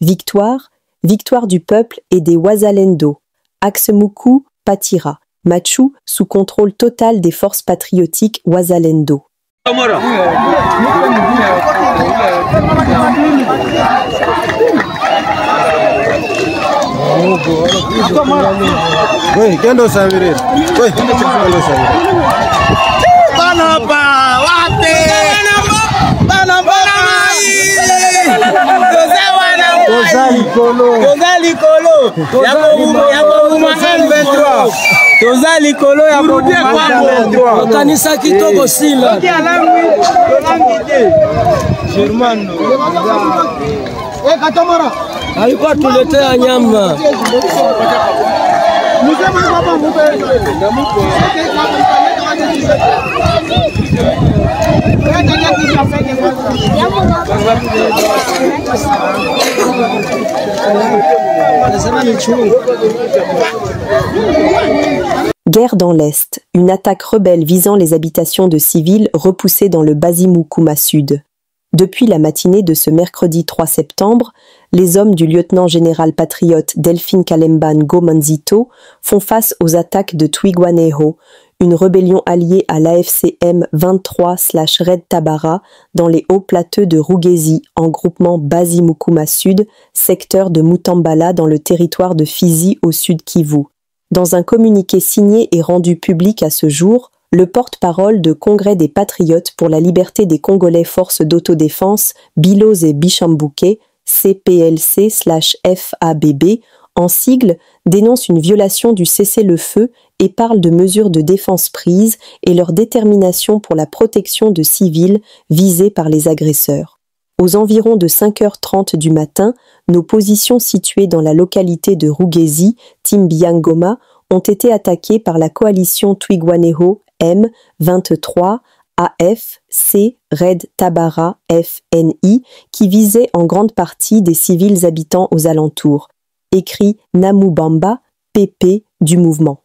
Victoire, victoire du peuple et des Wazalendo. Axemuku, Patira. Machu, sous contrôle total des forces patriotiques Wazalendo. Kanisa kitoko sila. Alikuwa tuletea nyama. Guerre dans l'Est, une attaque rebelle visant les habitations de civils repoussée dans le Bazimukuma Sud. Depuis la matinée de ce mercredi 3 septembre, les hommes du lieutenant-général patriote Delphine Kalemban Gomanzito font face aux attaques de Twigwaneho, une rébellion alliée à l'AFCM 23/Red Tabara dans les hauts plateaux de Rugezi en groupement Bazimukuma Sud, secteur de Mutambala dans le territoire de Fizi au sud Kivu. Dans un communiqué signé et rendu public à ce jour, le porte-parole de Congrès des Patriotes pour la liberté des Congolais Forces d'autodéfense, Biloze Bishambuke, CPLC/FABB, en sigle, dénonce une violation du cessez-le-feu et parle de mesures de défense prises et leur détermination pour la protection de civils visés par les agresseurs. Aux environs de 5h30 du matin, nos positions situées dans la localité de Rugezi, Timbiangoma, ont été attaquées par la coalition Twigwaneho M23 AFC Red Tabara FNI qui visait en grande partie des civils habitants aux alentours, écrit Namubamba, PP du mouvement.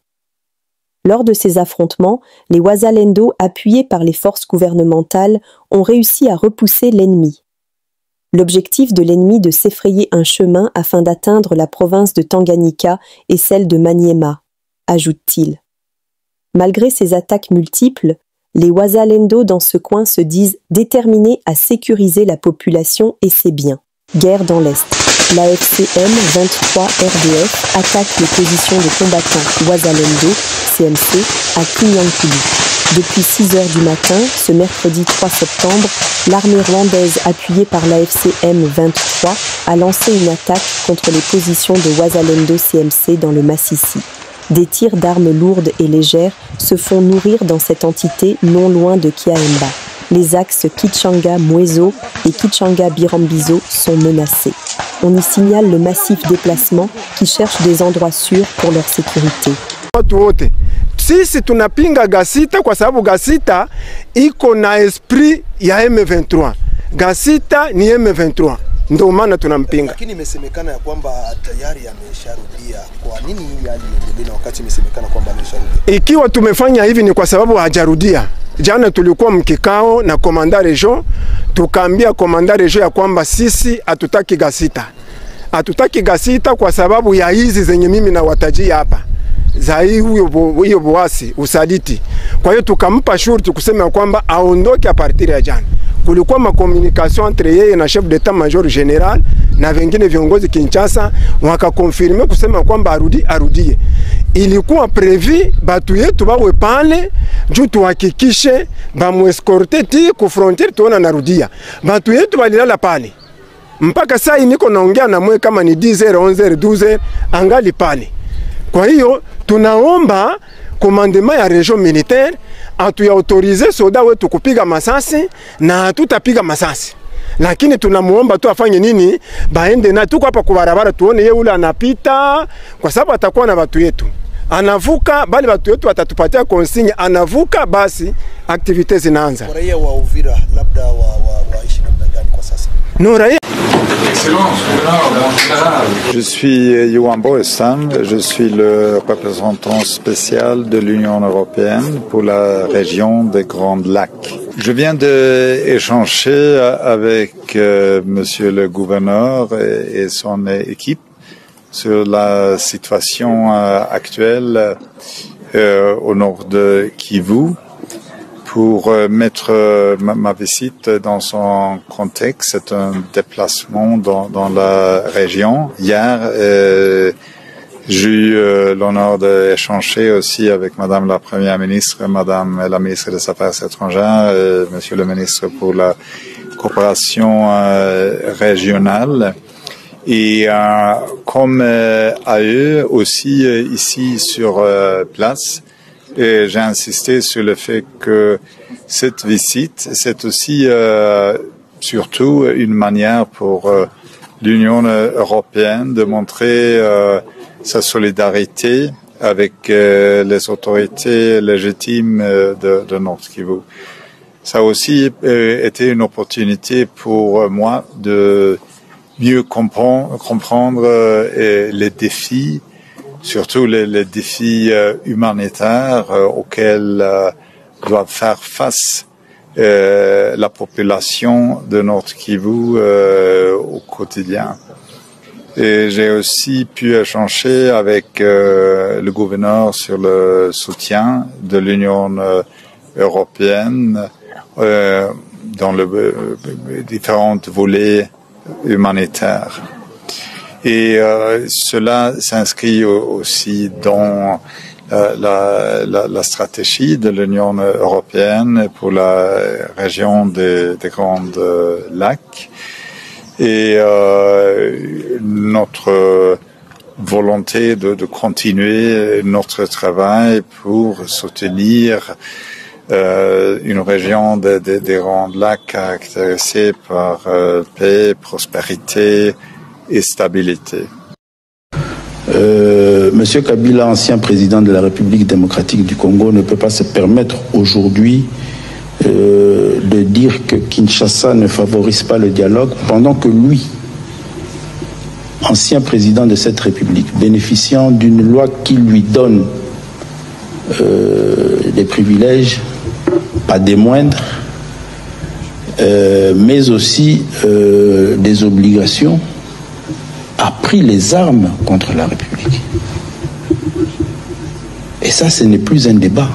Lors de ces affrontements, les Wazalendo, appuyés par les forces gouvernementales, ont réussi à repousser l'ennemi. L'objectif de l'ennemi de s'effrayer un chemin afin d'atteindre la province de Tanganyika et celle de Maniema, ajoute-t-il. Malgré ces attaques multiples, les Wazalendo dans ce coin se disent déterminés à sécuriser la population et ses biens. Guerre dans l'Est. L'AFCM 23 RDF attaque les positions de combattants Wazalendo, CMC, à Kinyankulu. Depuis 6h du matin, ce mercredi 3 septembre, l'armée rwandaise appuyée par l'AFCM 23 a lancé une attaque contre les positions de Wazalendo CMC dans le Massissi. Des tirs d'armes lourdes et légères se font nourrir dans cette entité non loin de Kiaemba. Les axes Kichanga-Mweso et Kichanga-Birambizo sont menacés. On y signale le massif déplacement qui cherche des endroits sûrs pour leur sécurité. Sisi tunapinga Gasita kwa sababu Gasita iko na esprit ya M23. Gasita ni M23. Ndio maana tunampinga. Lakini imesemekana ya kwamba tayari amesharudia. Kwa nini aliendelea wakati imesemekana kwamba amesharudia? Ikiwa tumefanya hivi ni kwa sababu hajarudia. Jana tulikuwa mkikao na komanda region, tukaambia komanda region ya kwamba sisi hatutaki Gasita. Hatutaki Gasita kwa sababu ya hizi zenye mimi na watajia hapa. Za hiyo boasi usaliti. Kwa hiyo tukampa shurti kusema kwamba aondoke a partir ya jana. Kulikuwa makomunikasyon entre yeye na chef d'état major general na wengine viongozi Kinshasa, wakakonfirme kusema kwamba arudie. Ilikuwa previ batu yetu bawe pale juu tuhakikishe bamueskorte ti ku frontiere tuona narudia. Batu yetu balilala pale. Mpaka saa hii niko naongea na mwe kama ni 10h, 11h, 12h angali pale. Kwa hiyo tunaomba komandema ya region militaire atuautorize soda wetu kupiga masasi na tutapiga masasi. Lakini tunamuomba tu afanye nini? Baende na tuko hapa kwa barabara tuone yeye ule anapita kwa sababu atakuwa na watu yetu. Anavuka bali watu wetu watatupatia consigne anavuka basi activities zinaanza. Kwa raia wa Uvira labda waishi namna gani kwa sasa? No raia Je suis Johan Boestam, je suis le représentant spécial de l'Union européenne pour la région des Grands Lacs. Je viens d'échanger avec monsieur le gouverneur et son équipe sur la situation actuelle au nord de Kivu. Pour mettre ma visite dans son contexte, c'est un déplacement dans la région. Hier, j'ai eu l'honneur d'échanger aussi avec Madame la Première ministre, Madame la ministre des Affaires étrangères, et Monsieur le ministre pour la coopération régionale. Et comme à eux aussi ici sur place, et j'ai insisté sur le fait que cette visite, c'est aussi surtout une manière pour l'Union européenne de montrer sa solidarité avec les autorités légitimes de Nord Kivu. Ça a aussi été une opportunité pour moi de mieux comprendre les défis, surtout les défis humanitaires auxquels doit faire face la population de Nord Kivu au quotidien. Et j'ai aussi pu échanger avec le gouverneur sur le soutien de l'Union européenne dans les différents volets humanitaires. Et cela s'inscrit aussi dans la stratégie de l'Union européenne pour la région des Grands Lacs et notre volonté de continuer notre travail pour soutenir une région des Grands Lacs caractérisée par paix, prospérité et stabilité. Monsieur Kabila, ancien président de la République démocratique du Congo, ne peut pas se permettre aujourd'hui de dire que Kinshasa ne favorise pas le dialogue, pendant que lui, ancien président de cette République, bénéficiant d'une loi qui lui donne des privilèges, pas des moindres, mais aussi des obligations, a pris les armes contre la République. Et ça, ce n'est plus un débat.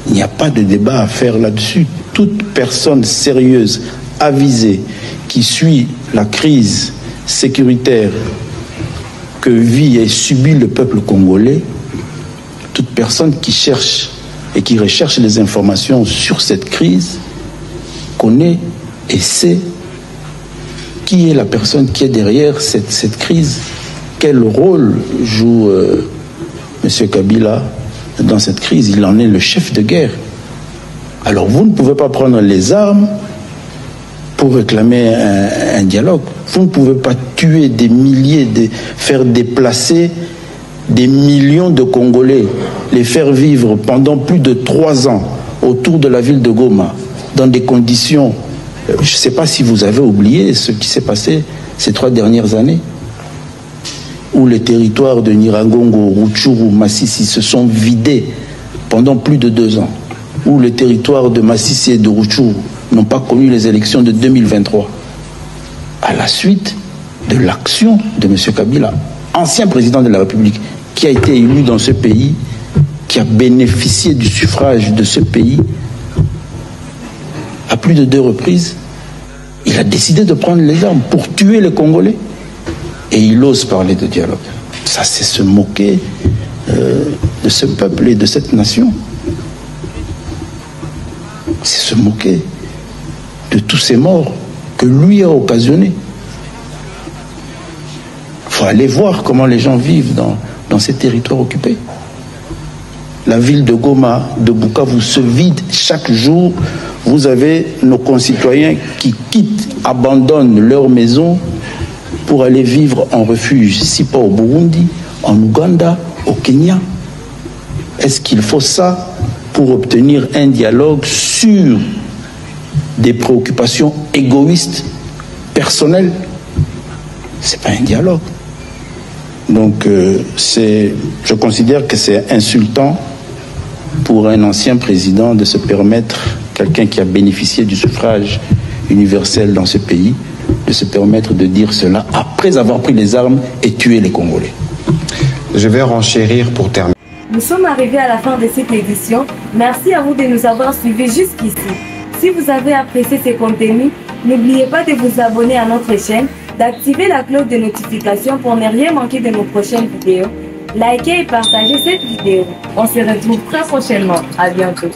Il n'y a pas de débat à faire là-dessus. Toute personne sérieuse, avisée, qui suit la crise sécuritaire que vit et subit le peuple congolais, toute personne qui cherche et qui recherche les informations sur cette crise, connaît et sait qui est la personne qui est derrière cette crise, quel rôle joue M. Kabila dans cette crise. Il en est le chef de guerre. Alors vous ne pouvez pas prendre les armes pour réclamer un dialogue. Vous ne pouvez pas tuer des milliers, faire déplacer des millions de Congolais, les faire vivre pendant plus de 3 ans autour de la ville de Goma, dans des conditions... Je ne sais pas si vous avez oublié ce qui s'est passé ces 3 dernières années, où les territoires de Nyiragongo, Rutshuru, Masisi se sont vidés pendant plus de 2 ans, où les territoires de Masisi et de Rutshuru n'ont pas connu les élections de 2023, à la suite de l'action de M. Kabila, ancien président de la République, qui a été élu dans ce pays, qui a bénéficié du suffrage de ce pays à plus de 2 reprises. Il a décidé de prendre les armes pour tuer les Congolais. Et il ose parler de dialogue. Ça, c'est se moquer de ce peuple et de cette nation. C'est se moquer de tous ces morts que lui a occasionnés. Il faut aller voir comment les gens vivent dans ces territoires occupés. La ville de Goma, de Bukavu se vide chaque jour. Vous avez nos concitoyens qui quittent, abandonnent leur maison pour aller vivre en refuge, si pas au Burundi, en Ouganda, au Kenya. Est-ce qu'il faut ça pour obtenir un dialogue sur des préoccupations égoïstes, personnel, c'est pas un dialogue. Donc je considère que c'est insultant pour un ancien président de se permettre, quelqu'un qui a bénéficié du suffrage universel dans ce pays, de se permettre de dire cela après avoir pris les armes et tué les Congolais. Je vais renchérir pour terminer. Nous sommes arrivés à la fin de cette édition. Merci à vous de nous avoir suivis jusqu'ici. Si vous avez apprécié ces contenus, n'oubliez pas de vous abonner à notre chaîne, d'activer la cloche de notification pour ne rien manquer de nos prochaines vidéos. Likez et partagez cette vidéo. On se retrouve très prochainement. À bientôt.